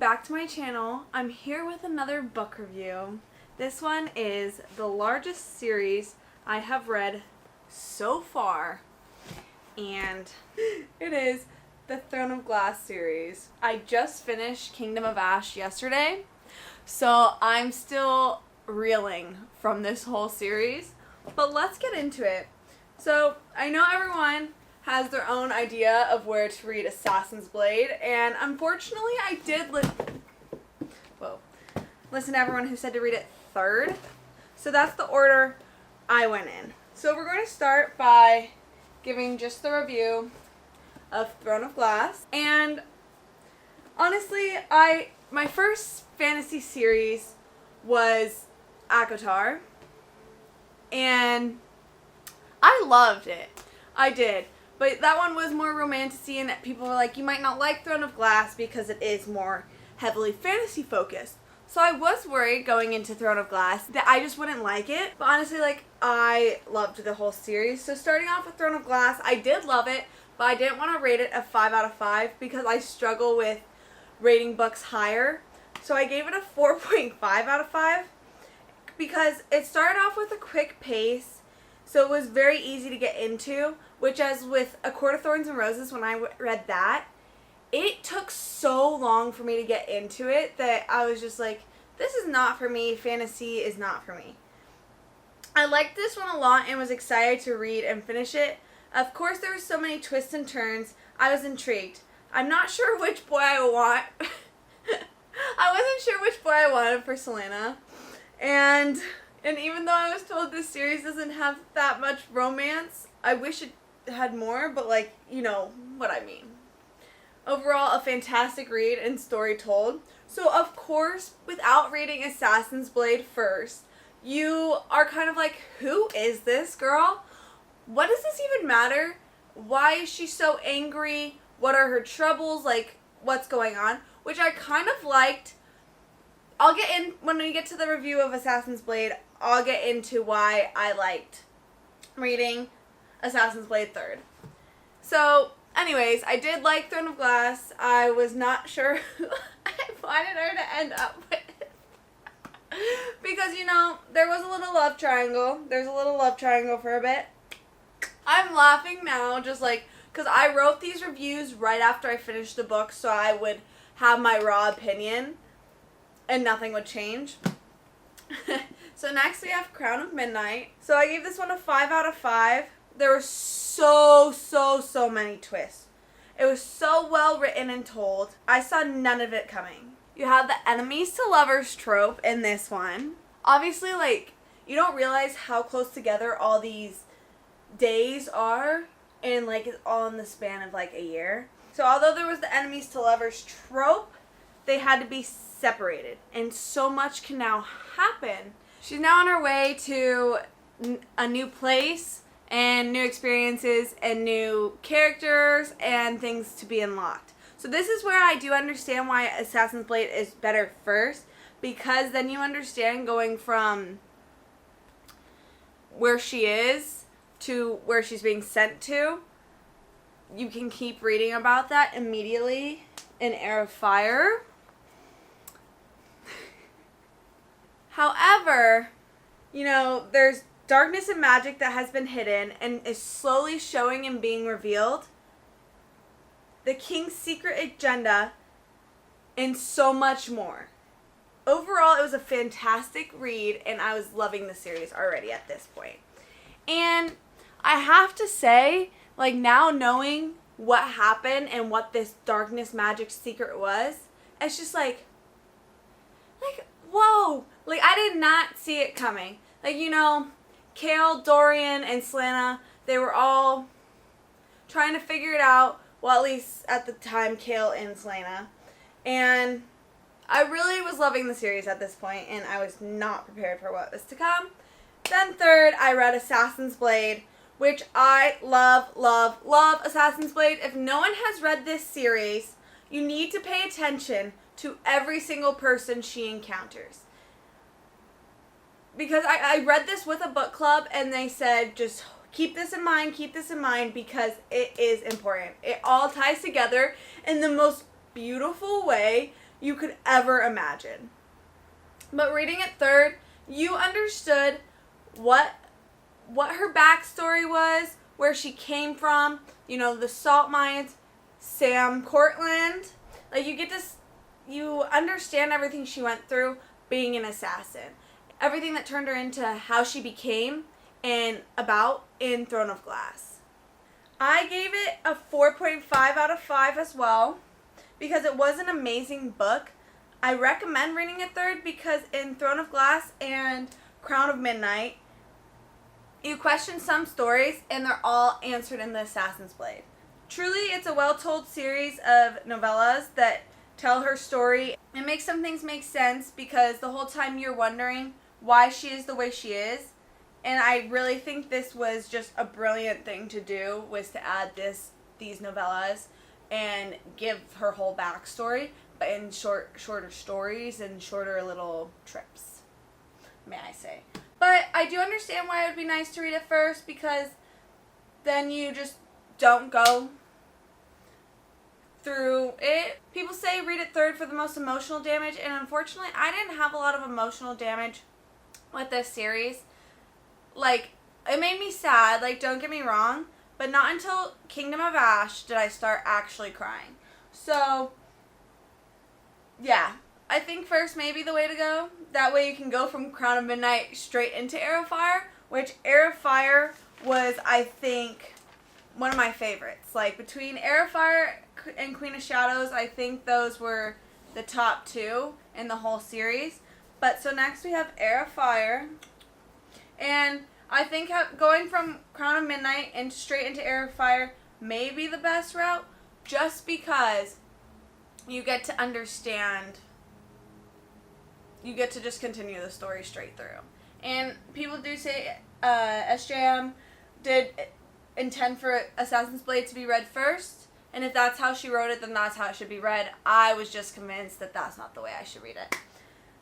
back to my channel. I'm here with another book review. This one is the largest series I have read so far, and it is the Throne of Glass series. I just finished Kingdom of Ash yesterday, so I'm still reeling from this whole series, but let's get into it. So I know everyone has their own idea of where to read Assassin's Blade, and unfortunately I did listen to everyone who said to read it third. So that's the order I went in. So we're going to start by giving just the review of Throne of Glass. And honestly, my first fantasy series was ACOTAR, and I loved it. I did. But that one was more romantasy, and people were like, you might not like Throne of Glass because it is more heavily fantasy focused. So I was worried going into Throne of Glass that I just wouldn't like it. But honestly, I loved the whole series. So starting off with Throne of Glass, I did love it, but I didn't want to rate it a 5 out of 5 because I struggle with rating books higher. So I gave it a 4.5 out of 5 because it started off with a quick pace. So it was very easy to get into, which as with A Court of Thorns and Roses, when I read that, it took so long for me to get into it that I was just like, this is not for me. Fantasy is not for me. I liked this one a lot and was excited to read and finish it. Of course, there were so many twists and turns. I was intrigued. I'm not sure which boy I want. I wasn't sure which boy I wanted for Celaena. And even though I was told this series doesn't have that much romance, I wish it had more, but you know what I mean. Overall, a fantastic read and story told. So, of course, without reading Assassin's Blade first, you are kind of like, who is this girl? What does this even matter? Why is she so angry? What are her troubles? What's going on? Which I kind of liked. I'll get in, when we get to the review of Assassin's Blade, I'll get into why I liked reading Assassin's Blade third. So, anyways, I did like Throne of Glass. I was not sure who I wanted her to end up with. Because, you know, there was a little love triangle. There's a little love triangle for a bit. I'm laughing now just because I wrote these reviews right after I finished the book so I would have my raw opinion and nothing would change. So next we have Crown of Midnight. So I gave this one a 5 out of 5. There were so many twists. It was so well written and told. I saw none of it coming. You have the enemies to lovers trope in this one. Obviously, you don't realize how close together all these days are, and it's all in the span of a year. So although there was the enemies to lovers trope, they had to be separated, and so much can now happen. She's now on her way to a new place and new experiences and new characters and things to be unlocked. So this is where I do understand why Assassin's Blade is better first, because then you understand going from where she is to where she's being sent to. You can keep reading about that immediately in Heir of Fire. However, you know, there's darkness and magic that has been hidden and is slowly showing and being revealed. The King's secret agenda and so much more. Overall, it was a fantastic read and I was loving the series already at this point. And I have to say, now knowing what happened and what this darkness magic secret was, it's just whoa. I did not see it coming. Chaol, Dorian, and Celaena, they were all trying to figure it out. Well, at least at the time, Chaol and Celaena. And I really was loving the series at this point, and I was not prepared for what was to come. Then third, I read Assassin's Blade, which I love Assassin's Blade. If no one has read this series, you need to pay attention to every single person she encounters. Because I read this with a book club and they said just keep this in mind because it is important. It all ties together in the most beautiful way you could ever imagine. But reading it third, you understood what her backstory was, where she came from, you know, the salt mines, Sam Cortland. Like, you understand everything she went through being an assassin. Everything that turned her into how she became and about in Throne of Glass. I gave it a 4.5 out of 5 as well because it was an amazing book. I recommend reading it third because in Throne of Glass and Crown of Midnight, you question some stories and they're all answered in the Assassin's Blade. Truly, it's a well-told series of novellas that tell her story and make some things make sense because the whole time you're wondering why she is the way she is. And I really think this was just a brilliant thing to do, was to add these novellas and give her whole backstory, but in shorter stories and shorter little trips, may I say. But I do understand why it would be nice to read it first, because then you just don't go through it. People say read it third for the most emotional damage, and unfortunately I didn't have a lot of emotional damage with this series. Like, it made me sad, like, don't get me wrong, but not until Kingdom of Ash did I start actually crying. So, yeah, I think first may be the way to go. That way you can go from Crown of Midnight straight into Heir of Fire, which Heir of Fire was, I think, one of my favorites. Like, between Heir of Fire and Queen of Shadows, I think those were the top two in the whole series. But so next we have Heir of Fire. And I think going from Crown of Midnight and straight into Heir of Fire may be the best route, just because you get to understand, you get to just continue the story straight through. And people do say SJM did intend for Assassin's Blade to be read first, and if that's how she wrote it, then that's how it should be read. I was just convinced that that's not the way I should read it.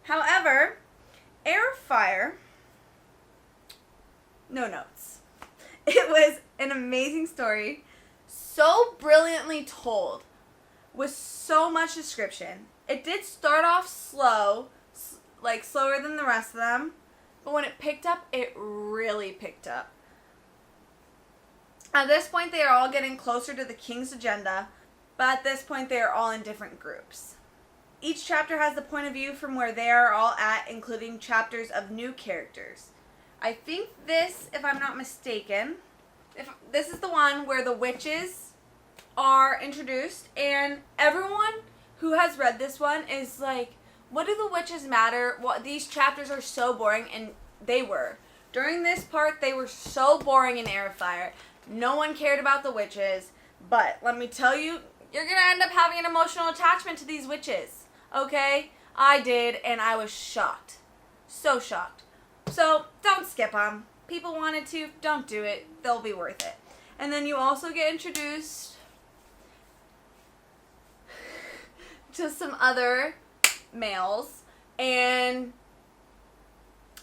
However, Heir of Fire, no notes. It was an amazing story, so brilliantly told, with so much description. It did start off slow, like slower than the rest of them, but when it picked up, it really picked up. At this point, they are all getting closer to the king's agenda, but at this point, they are all in different groups. Each chapter has the point of view from where they are all at, including chapters of new characters. I think this, if I'm not mistaken, this is the one where the witches are introduced, and everyone who has read this one is like, what do the witches matter? What, these chapters are so boring, and they were. During this part, they were so boring in Heir of Fire. No one cared about the witches, but let me tell you, you're going to end up having an emotional attachment to these witches, okay? I did, and I was shocked. So shocked. So, don't skip them. People wanted to, don't do it. They'll be worth it. And then you also get introduced to some other males. And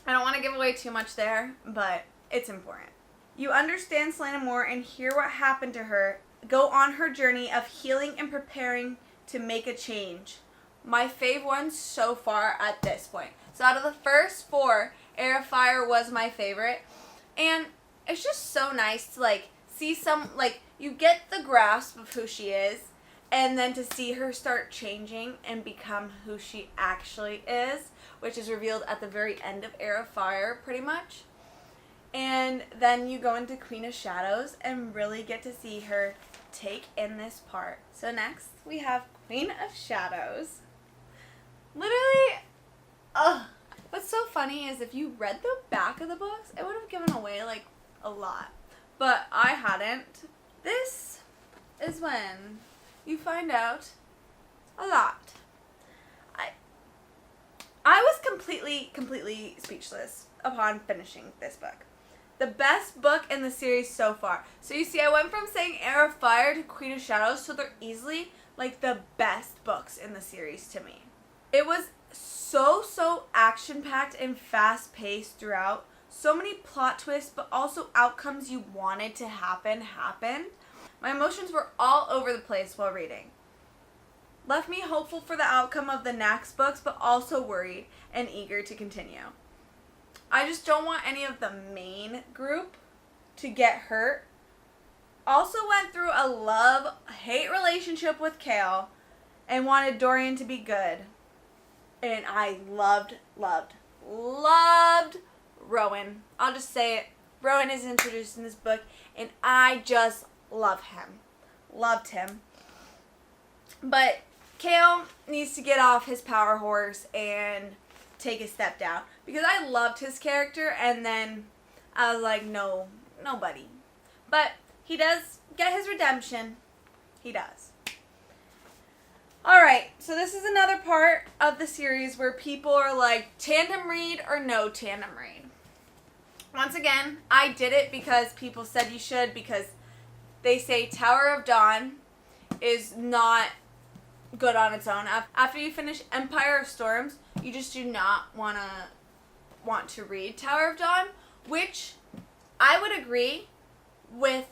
I don't want to give away too much there, but it's important. You understand Celaena more and hear what happened to her. Go on her journey of healing and preparing to make a change. My fave one so far at this point. So out of the first 4, Heir of Fire was my favorite, and it's just so nice to, like, see you get the grasp of who she is, and then to see her start changing and become who she actually is, which is revealed at the very end of Heir of Fire, pretty much. And then you go into Queen of Shadows and really get to see her take in this part. So next, we have Queen of Shadows. Literally, what's so funny is if you read the back of the books, it would have given away, like, a lot. But I hadn't. This is when you find out a lot. I was completely speechless upon finishing this book. The best book in the series so far. So you see, I went from saying Heir of Fire to Queen of Shadows, so they're easily, like, the best books in the series to me. It was so action-packed and fast-paced throughout. So many plot twists, but also outcomes you wanted to happen happened. My emotions were all over the place while reading. left me hopeful for the outcome of the next books, but also worried and eager to continue. I just don't want any of the main group to get hurt. Also went through a love-hate relationship with Chaol and wanted Dorian to be good. And I loved Rowan. I'll just say it. Rowan is introduced in this book, and I just love him. Loved him. But Chaol needs to get off his power horse and take a step down. Because I loved his character, and then I was like, no, nobody. But he does get his redemption. He does. Alright, so this is another part of the series where people are like, tandem read or no tandem read. Once again, I did it because people said you should, because they say Tower of Dawn is not good on its own. After you finish Empire of Storms, you just do not want to read Tower of Dawn, which I would agree with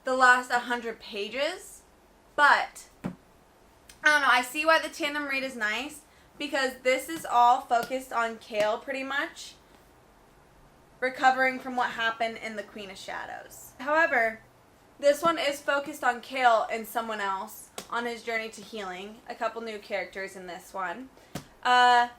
the last 100 pages, but I don't know, I see why the tandem read is nice, because this is all focused on Chaol pretty much, recovering from what happened in the Queen of Shadows. However, this one is focused on Chaol and someone else on his journey to healing. A couple new characters in this one. And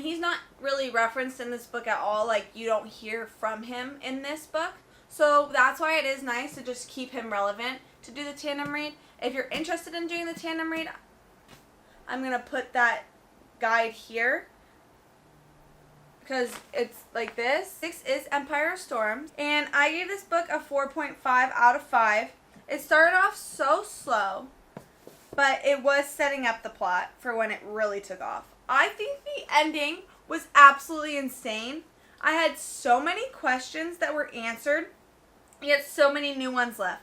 he's not really referenced in this book at all. Like, you don't hear from him in this book. So that's why it is nice to just keep him relevant to do the tandem read. If you're interested in doing the tandem read, I'm going to put that guide here, because it's like this. 6 is Empire of Storms, and I gave this book a 4.5 out of 5. It started off so slow, but it was setting up the plot for when it really took off. I think the ending was absolutely insane. I had so many questions that were answered, yet so many new ones left.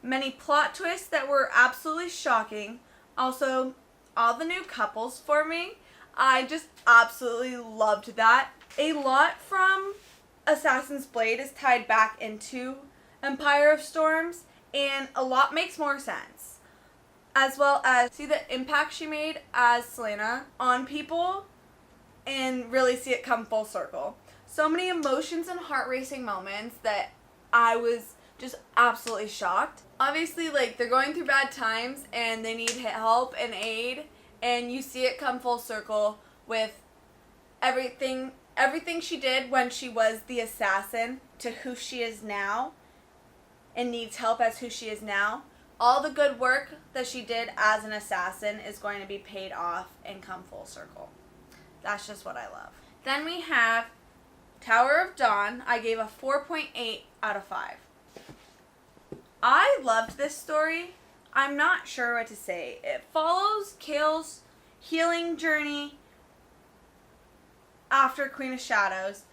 Many plot twists that were absolutely shocking. Also, all the new couples for me. I just absolutely loved that. A lot from Assassin's Blade is tied back into Empire of Storms, and a lot makes more sense. As well as see the impact she made as Celaena on people and really see it come full circle. So many emotions and heart-racing moments that I was just absolutely shocked. Obviously, like, they're going through bad times and they need help and aid, and you see it come full circle with everything she did when she was the assassin to who she is now and needs help as who she is now. All the good work that she did as an assassin is going to be paid off and come full circle. That's just what I love. Then we have Tower of Dawn. I gave a 4.8 out of 5. I loved this story. I'm not sure what to say. It follows Chaol's healing journey after Queen of Shadows.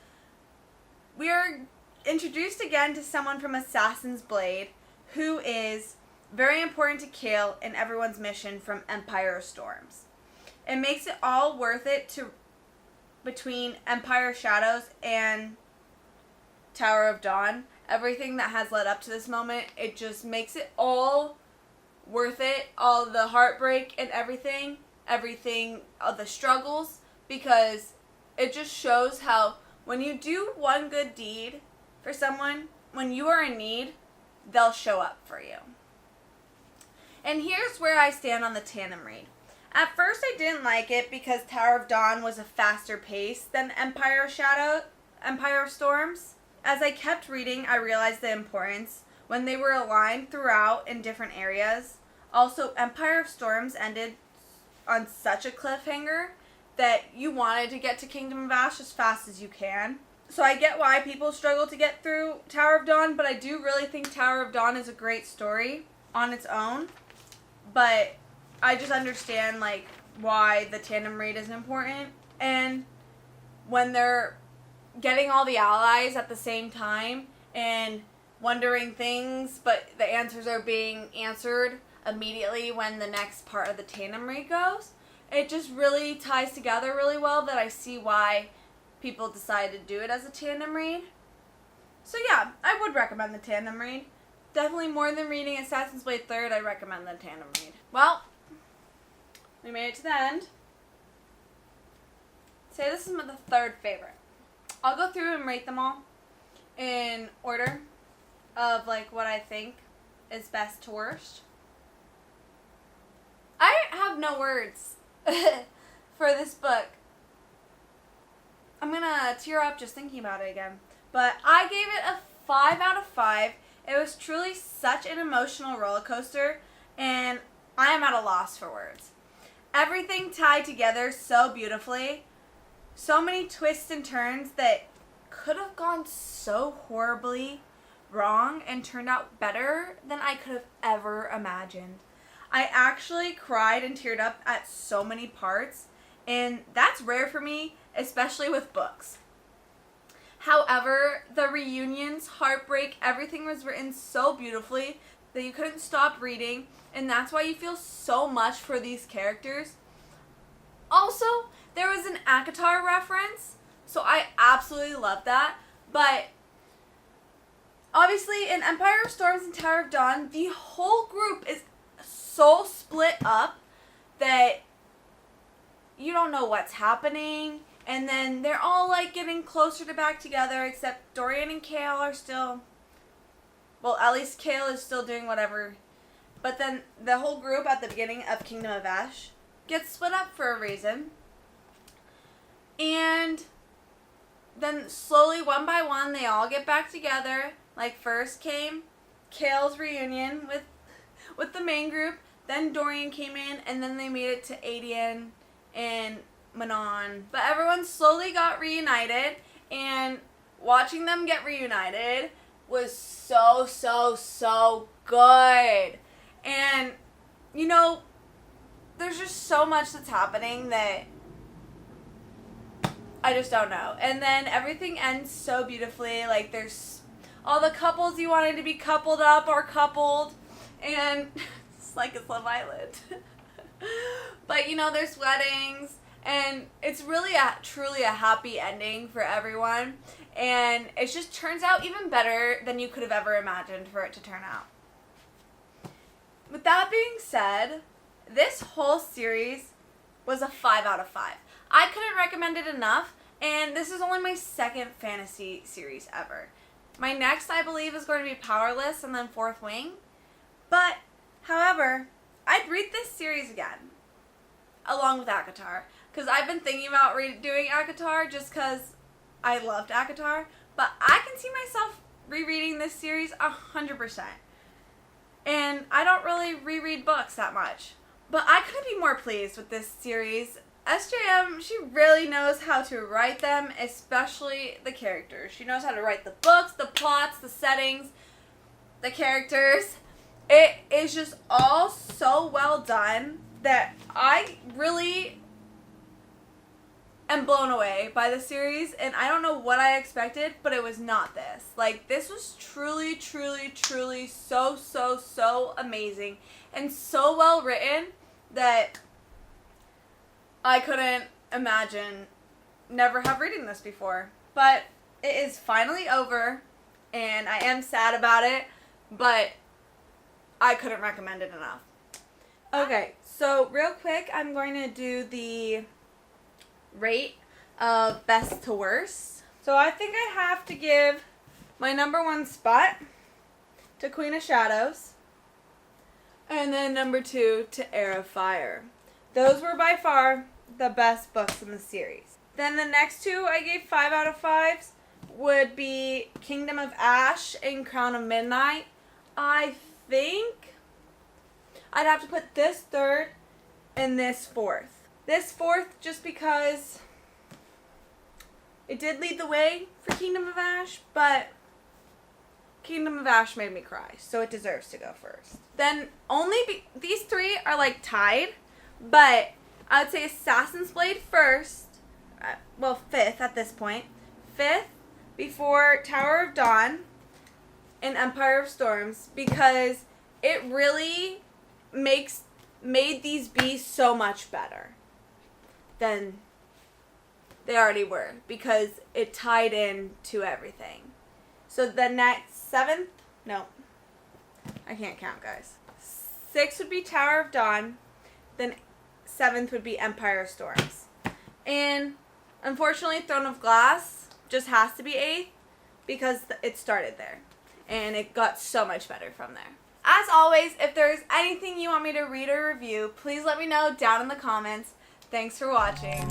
We are introduced again to someone from Assassin's Blade who is very important to Chaol and everyone's mission from Empire of Storms. It makes it all worth it between Empire of Shadows and Tower of Dawn. Everything that has led up to this moment, it just makes it all worth it. All the heartbreak and everything, all the struggles, because it just shows how when you do one good deed for someone, when you are in need, they'll show up for you. And here's where I stand on the tandem read. At first I didn't like it because Tower of Dawn was a faster pace than Empire of Storms. As I kept reading, I realized the importance when they were aligned throughout in different areas. Also, Empire of Storms ended on such a cliffhanger that you wanted to get to Kingdom of Ash as fast as you can. So I get why people struggle to get through Tower of Dawn, but I do really think Tower of Dawn is a great story on its own. But I just understand, like, why the tandem read is important. And when they're getting all the allies at the same time and wondering things, but the answers are being answered immediately when the next part of the tandem read goes, it just really ties together really well that I see why people decide to do it as a tandem read. So yeah, I would recommend the tandem read. Definitely more than reading Assassin's Blade 3rd, I recommend the tandem read. Well, We made it to the end. Say this is the third favorite. I'll go through and rate them all in order of like what I think is best to worst. I have no words for this book. I'm gonna tear up just thinking about it again. But I gave it a 5 out of 5. It was truly such an emotional roller coaster, and I am at a loss for words. Everything tied together so beautifully. So many twists and turns that could have gone so horribly wrong and turned out better than I could have ever imagined. I actually cried and teared up at so many parts, and that's rare for me, especially with books. However, the reunions, heartbreak, everything was written so beautifully that you couldn't stop reading, and that's why you feel so much for these characters. Also, there was an ACOTAR reference, so I absolutely love that, but obviously in Empire of Storms and Tower of Dawn, the whole group is so split up that you don't know what's happening, and then they're all like getting closer to back together, except Dorian and Chaol are still, well, at least Chaol is still doing whatever, but then the whole group at the beginning of Kingdom of Ash gets split up for a reason, and then slowly, one by one, they all get back together. Like, first came Chaol's reunion with the main group, then Dorian came in, and then they made it to Adian and Manon. But everyone slowly got reunited, and watching them get reunited was so, so, so good. And, you know, there's just so much that's happening that I just don't know. And then everything ends so beautifully. Like, there's all the couples you wanted to be coupled up are coupled. And it's like it's Love Island. But, you know, there's weddings. And it's really truly a happy ending for everyone. And it just turns out even better than you could have ever imagined for it to turn out. With that being said, this whole series was a 5 out of 5. I couldn't recommend it enough, and this is only my second fantasy series ever. My next, I believe, is going to be Powerless and then Fourth Wing. But, however, I'd read this series again, along with ACOTAR, because I've been thinking about doing ACOTAR just because I loved ACOTAR, but I can see myself rereading this series 100%. And I don't really reread books that much. But I couldn't be more pleased with this series. SJM, she really knows how to write them, especially the characters. She knows how to write the books, the plots, the settings, the characters. It is just all so well done that I really am blown away by the series, and I don't know what I expected, but it was not this. Like, this was truly, truly, truly so, so, so amazing and so well written that I couldn't imagine never have reading this before. But it is finally over, and I am sad about it, but I couldn't recommend it enough. Okay, so real quick, I'm going to do the rate of best to worst. So I think I have to give my number 1 spot to Queen of Shadows, and then number 2 to Heir of Fire. Those were by far the best books in the series. Then the next 2 I gave 5 out of 5s would be Kingdom of Ash and Crown of Midnight. I think I'd have to put this 3rd and this 4th. This 4th just because it did lead the way for Kingdom of Ash, but Kingdom of Ash made me cry, so it deserves to go first. Then these 3 are like tied, but I would say Assassin's Blade first, 5th at this point. 5th before Tower of Dawn and Empire of Storms, because it really made these be so much better than they already were, because it tied in to everything. So the next 7th, no, I can't count, guys. 6 would be Tower of Dawn, then 7th would be Empire of Storms. And unfortunately, Throne of Glass just has to be 8th because it started there. And it got so much better from there. As always, if there's anything you want me to read or review, please let me know down in the comments. Thanks for watching.